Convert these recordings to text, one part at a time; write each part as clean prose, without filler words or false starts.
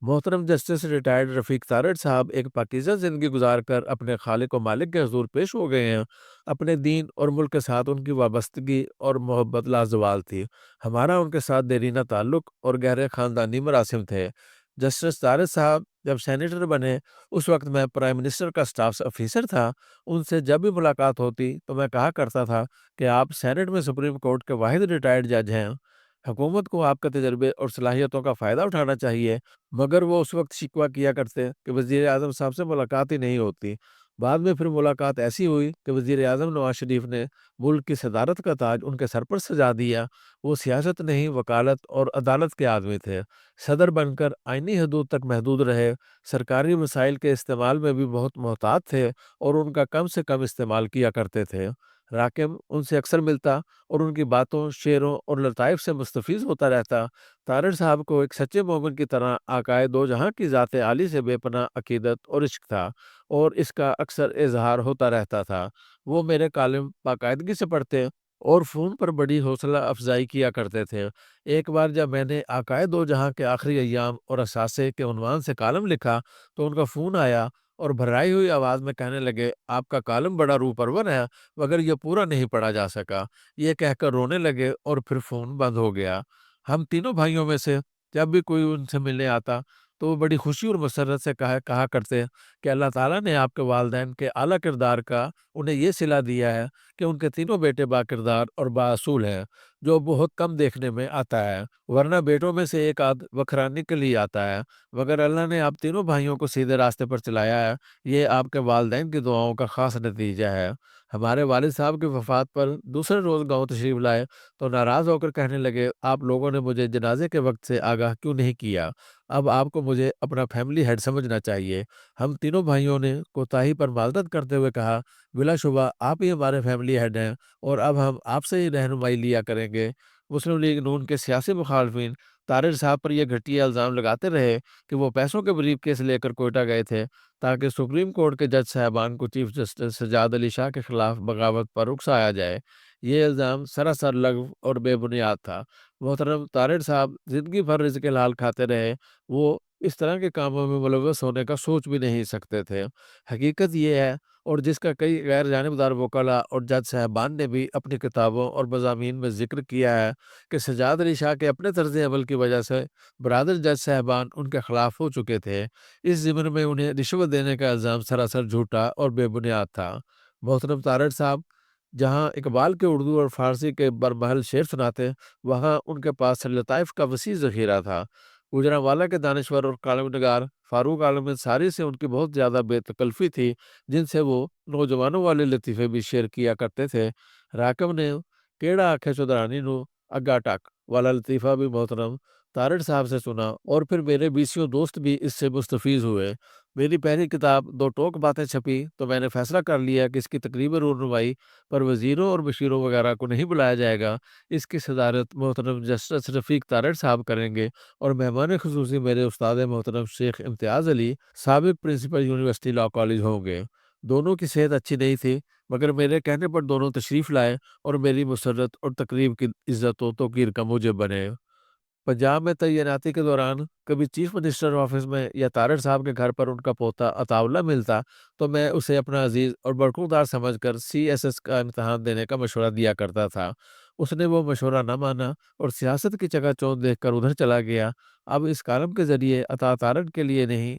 मोहतरम justice retired रफ़ीक तारड़ साहब एक पाकीज़ा ज़िंदगी गुजार कर अपने खालिक व मालिक के हज़ूर पेश हो गए हैं। अपने दीन और मुल्क के साथ उनकी वाबस्तगी और मोहब्बत लाजवाल थी। हमारा उनके साथ देरीना ताल्लुक़ और गहरे ख़ानदानी मरासिम थे। जस्टिस तारड़ साहब जब सेनेटर बने, उस वक्त मैं प्राइम मिनिस्टर का स्टाफ ऑफिसर था। उनसे जब भी मुलाकात होती तो मैं कहा करता था कि आप सेनेट में सुप्रीम कोर्ट के वाहिद रिटायर्ड जज हैं। हुकूमत को आपके तजर्बे और सलाहियतों का फ़ायदा उठाना चाहिए। मगर वो उस वक़्त शिकवा किया करते कि वज़ीर-ए-आज़म साहब से मुलाकात ही नहीं होती। बाद में फिर मुलाकात ऐसी हुई कि वज़ीर-ए-आज़म नवाज़ शरीफ ने मुल्क की सदारत का ताज उनके सर पर सजा दिया। वो सियासत नहीं, वकालत और अदालत के आदमी थे। सदर बनकर आईनी हदूद तक महदूद रहे, सरकारी वसाइल के इस्तेमाल में भी बहुत मोहतात थे और उनका कम से कम इस्तेमाल किया करते थे। राकिब उनसे अक्सर मिलता और उनकी बातों, शेरों और लताइफ से मुस्तफ़ीज़ होता रहता। तारड़ साहब को एक सच्चे मोमिन की तरह आकाए दो जहां की ज़ात आली से बेपनाह अकीदत और इश्क था और इसका अक्सर इजहार होता रहता था। वो मेरे कालम बाकायदगी से पढ़ते और फ़ोन पर बड़ी हौसला अफजाई किया करते थे। एक बार जब मैंने आकाए दो जहां के आखिरी अय्याम और असासे के उन्वान से कालम लिखा तो उनका फ़ोन आया और भर्राई हुई आवाज़ में कहने लगे, आपका कालम बड़ा रूह परवर है, मगर यह पूरा नहीं पढ़ा जा सका। ये कहकर रोने लगे और फिर फ़ोन बंद हो गया। हम तीनों भाइयों में से जब भी कोई उनसे मिलने आता तो वो बड़ी खुशी और मसरत से कहा कहा करते कि अल्लाह ताला ने आपके वालिदैन के आला किरदार का उन्हें ये सिला दिया है कि उनके तीनों बेटे बाकिरदार और बाअसूल हैं, जो बहुत कम देखने में आता है। वरना बेटों में से एक आध वखरानी के लिए आता है, मगर अल्लाह ने आप तीनों भाइयों को सीधे रास्ते पर चलाया है। ये आपके वालिदैन की दुआओं का खास नतीजा है। हमारे वालिद साहब की वफ़ात पर दूसरे रोज़ गाँव तशरीफ़ लाए तो नाराज़ होकर कहने लगे, आप लोगों ने मुझे जनाजे के वक्त से आगाह क्यों नहीं किया? अब आपको मुझे अपना फैमिली हेड समझना चाहिए। हम तीनों भाइयों ने कोताही पर माज़रत करते हुए कहा, बिलाशुबा आप ही हमारे फैमिली हेड हैं और अब हम आपसे ही रहनुमाई लिया करेंगे। मुस्लिम लीग नून के सियासी मुखालफिन तारिर साहब पर यह घटिया इल्ज़ाम लगाते रहे कि वो पैसों के ब्रीफ केस लेकर कोयटा गए थे ताकि सुप्रीम कोर्ट के जज साहबान को चीफ जस्टिस सजाद अली शाह के खिलाफ बगावत पर उकसाया जाए। ये इल्ज़ाम सरासर लग़व और बेबुनियाद था। मोहतरम तारिर साहब ज़िंदगी भर रिज़्क़ हलाल खाते रहे। वो इस तरह के कामों में मुलव्वस होने का सोच भी नहीं सकते थे। हकीकत ये है और जिसका कई गैर जानिबदार वकला और जज साहबान ने भी अपनी किताबों और मज़ामीन में ज़िक्र किया है कि सजाद अली शाह के अपने तर्ज़ अमल की वजह से बरादर जज साहबान उनके खिलाफ हो चुके थे। इस ज़िम्न में उन्हें रिश्वत देने का इल्ज़ाम सरासर झूठा और बेबुनियाद था। मोहतरम तारड़ साहब जहाँ इकबाल के उर्दू और फ़ारसी के बरमहल शेर सुनाते, वहाँ उनके पास लताइफ़ का वसी ज़ख़ीरा था। गुजरांवाला के दानिश्वर और कॉलमनगार फ़ारूक आलम अंसारी से उनकी बहुत ज़्यादा बेतकल्फ़ी थी, जिनसे वो नौजवानों वाले लतीफ़े भी शेयर किया करते थे। राकब ने केड़ा आखे चौधरानी नू अग्गा टक वाला लतीफ़ा भी मोहतरम तारड़ साहब से सुना और फिर मेरे बीसियों दोस्त भी इससे मुस्तफ़ीज़ हुए। मेरी पहली किताब दो टोक बातें छपी तो मैंने फ़ैसला कर लिया कि इसकी तकरीबी रूनुमाई पर वज़ीरों और बशीरों वगैरह को नहीं बुलाया जाएगा। इसकी सदारत मोहतरम जस्टिस रफ़ीक तारड़ साहब करेंगे और मेहमान ख़ुसूसी मेरे उस्ताद मोहतरम शेख इम्तियाज़ अली, साबिक़ प्रिंसिपल यूनिवर्सिटी लॉ कॉलेज होंगे। दोनों की सेहत अच्छी नहीं थी, मगर मेरे कहने पर दोनों तशरीफ़ लाए और मेरी मुसर्रत और तकरीब की इज़्ज़त व तौक़ीर का मूजिब बने। पंजाब में तैनाती के दौरान कभी चीफ मिनिस्टर ऑफिस में या तारड़ साहब के घर पर उनका पोता अताउल्ला मिलता तो मैं उसे अपना अजीज और बरकूदार समझकर सीएसएस का इम्तहान देने का मशवरा दिया करता था। उसने वो मशवरा न माना और सियासत की चकाचौंध देखकर उधर चला गया। अब इस कालम के जरिए अता तारड़ के लिए नहीं,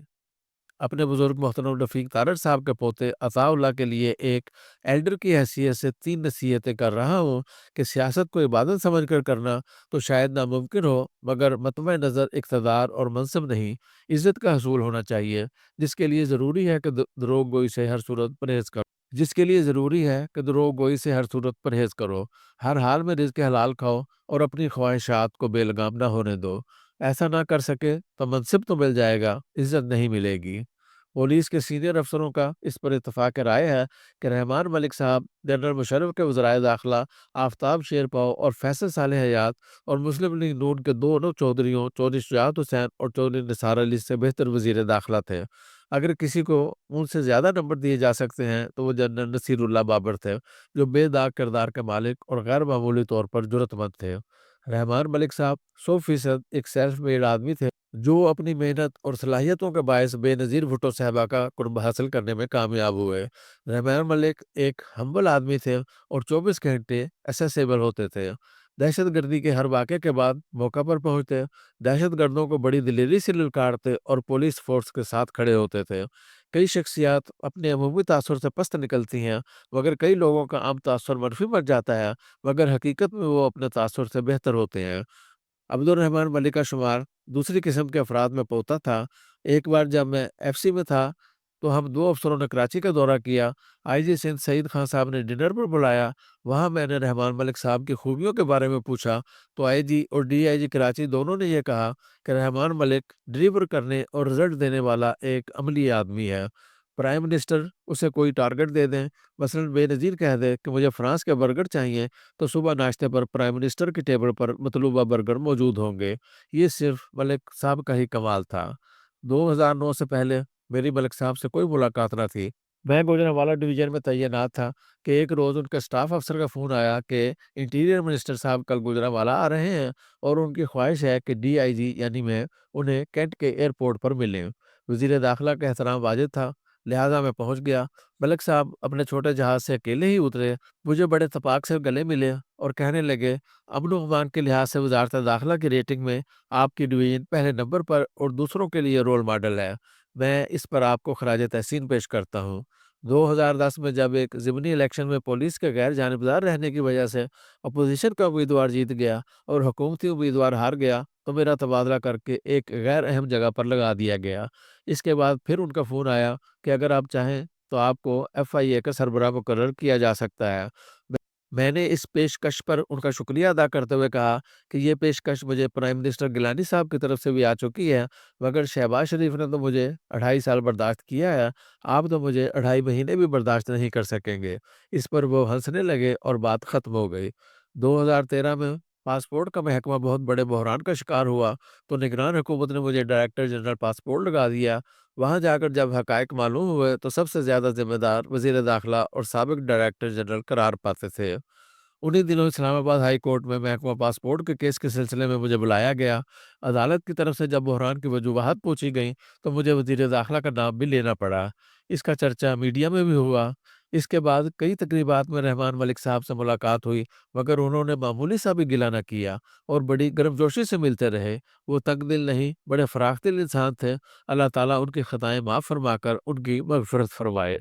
अपने बुजुर्ग मोहतरम रफ़ीक तारड़ साहब के पोते अताउल्लाह के लिए एक एल्डर की हैसियत से 3 नसीहतें कर रहा हूँ कि सियासत को इबादत समझकर करना तो शायद नामुमकिन हो, मगर मतमे नज़र इक़्तिदार और मनसब नहीं, इज़्ज़त का हसूल होना चाहिए, जिसके लिए ज़रूरी है कि दरोग गोई से हर सूरत परहेज़ करो। हर हाल में रिज़्क़ हलाल खाओ और अपनी ख्वाहिशात को बेलगाम ना होने दो। ऐसा ना कर सके तो मनसब तो मिल जाएगा, इज़्ज़त नहीं मिलेगी। पुलिस के सीनियर अफसरों का इस पर इत्तफ़ाक़ राय है कि रहमान मलिक साहब, जनरल मुशर्रफ के वज़राए दाखिला आफ़ताब शेरपाव और फैसल सालेह हयात और मुस्लिम लीग नून के दोनों चौधरियों चौधरी शुजाअत हुसैन और चौधरी निसार अली से बेहतर वज़ीर दाखिला थे। अगर किसी को उनसे ज़्यादा नंबर दिए जा सकते हैं तो वो जनरल नसीरुल्लाह बाबर थे, जो बेदाग किरदार के मालिक और गैर मामूली तौर पर जुर्रतमंद थे। रहमान मलिक साहब 100% एक सेल्फ मेड आदमी थे, جو اپنی محنت اور صلاحیتوں کے باعث بے نظیر بھٹو صاحبہ کا قرب حاصل کرنے میں کامیاب ہوئے۔ رحمان ملک ایک ہمبل آدمی تھے اور 24 گھنٹے ایسیسیبل ہوتے تھے۔ دہشت گردی کے ہر واقعے کے بعد موقع پر پہنچتے، دہشت گردوں کو بڑی دلیری سے للکارتے اور پولیس فورس کے ساتھ کھڑے ہوتے تھے۔ کئی شخصیات اپنے عمومی تاثر سے پست نکلتی ہیں، مگر کئی لوگوں کا عام تاثر منفی بن جاتا ہے، مگر حقیقت میں وہ اپنے تاثر سے بہتر ہوتے ہیں۔ عبد الرحمن ملک کا شمار دوسری قسم کے افراد میں پوتا تھا۔ ایک بار جب میں ایف سی میں تھا تو ہم دو افسروں نے کراچی کا دورہ کیا۔ آئی جی سندھ سعید خان صاحب نے ڈنر پر بلایا۔ وہاں میں نے رحمان ملک صاحب کی خوبیوں کے بارے میں پوچھا تو آئی جی اور ڈی آئی جی کراچی دونوں نے یہ کہا کہ رحمان ملک ڈلیور کرنے اور رزلٹ دینے والا ایک عملی آدمی ہے۔ پرائم منسٹر اسے کوئی ٹارگٹ دے دیں، مثلاً بے نظیر کہہ دے کہ مجھے فرانس کے برگر چاہیے، تو صبح ناشتے پر پرائم منسٹر کی ٹیبل پر مطلوبہ برگر موجود ہوں گے۔ یہ صرف ملک صاحب کا ہی کمال تھا۔ 2009 سے پہلے میری ملک صاحب سے کوئی ملاقات نہ تھی۔ میں گوجرانوالہ ڈویژن میں تعینات تھا کہ ایک روز ان کے اسٹاف افسر کا فون آیا کہ انٹیریئر منسٹر صاحب کل گوجرانوالہ آ رہے ہیں اور ان کی خواہش ہے کہ ڈی آئی جی یعنی میں انہیں کینٹ کے ایئرپورٹ پر ملیں۔ وزیر داخلہ کا احترام واجب تھا، لہٰذا میں پہنچ گیا۔ ملک صاحب اپنے چھوٹے جہاز سے اکیلے ہی اترے، مجھے بڑے اتفاق سے گلے ملے اور کہنے لگے، امن و امان کے لحاظ سے وزارت داخلہ کی ریٹنگ میں آپ کی ڈویژن پہلے نمبر پر اور دوسروں کے لیے رول ماڈل ہے۔ میں اس پر آپ کو خراج تحسین پیش کرتا ہوں۔ 2010 میں جب ایک ضمنی الیکشن میں پولیس کے غیر جانبدار رہنے کی وجہ سے اپوزیشن کا امیدوار جیت گیا اور حکومتی امیدوار ہار گیا تو میرا تبادلہ کر کے ایک غیر اہم جگہ پر لگا دیا گیا۔ اس کے بعد پھر ان کا فون آیا کہ اگر آپ چاہیں تو آپ کو ایف آئی اے کا سربراہ مقرر کیا جا سکتا ہے۔ میں نے اس پیشکش پر ان کا شکریہ ادا کرتے ہوئے کہا کہ یہ پیشکش مجھے پرائم منسٹر گیلانی صاحب کی طرف سے بھی آ چکی ہے، مگر شہباز شریف نے تو مجھے 2.5 سال برداشت کیا ہے، آپ تو مجھے 2.5 مہینے بھی برداشت نہیں کر سکیں گے۔ اس پر وہ ہنسنے لگے اور بات ختم ہو گئی۔ 2013 میں پاسپورٹ کا محکمہ بہت بڑے بحران کا شکار ہوا تو نگران حکومت نے مجھے ڈائریکٹر جنرل پاسپورٹ لگا دیا۔ وہاں جا کر جب حقائق معلوم ہوئے تو سب سے زیادہ ذمہ دار وزیر داخلہ اور سابق ڈائریکٹر جنرل قرار پاتے تھے۔ انہی دنوں اسلام آباد ہائی کورٹ میں محکمہ پاسپورٹ کے کیس کے سلسلے میں مجھے بلایا گیا۔ عدالت کی طرف سے جب بحران کی وجوہات پوچھی گئیں تو مجھے وزیر داخلہ کا نام بھی لینا پڑا۔ اس کا چرچا میڈیا میں بھی ہوا۔ اس کے بعد کئی تقریبات میں رحمان ملک صاحب سے ملاقات ہوئی، مگر انہوں نے معمولی سا بھی گلہ نہ کیا اور بڑی گرمجوشی سے ملتے رہے۔ وہ تنگ دل نہیں، بڑے فراخ دل انسان تھے۔ اللہ تعالیٰ ان کی خطائیں معاف فرما کر ان کی مغفرت فرمائے۔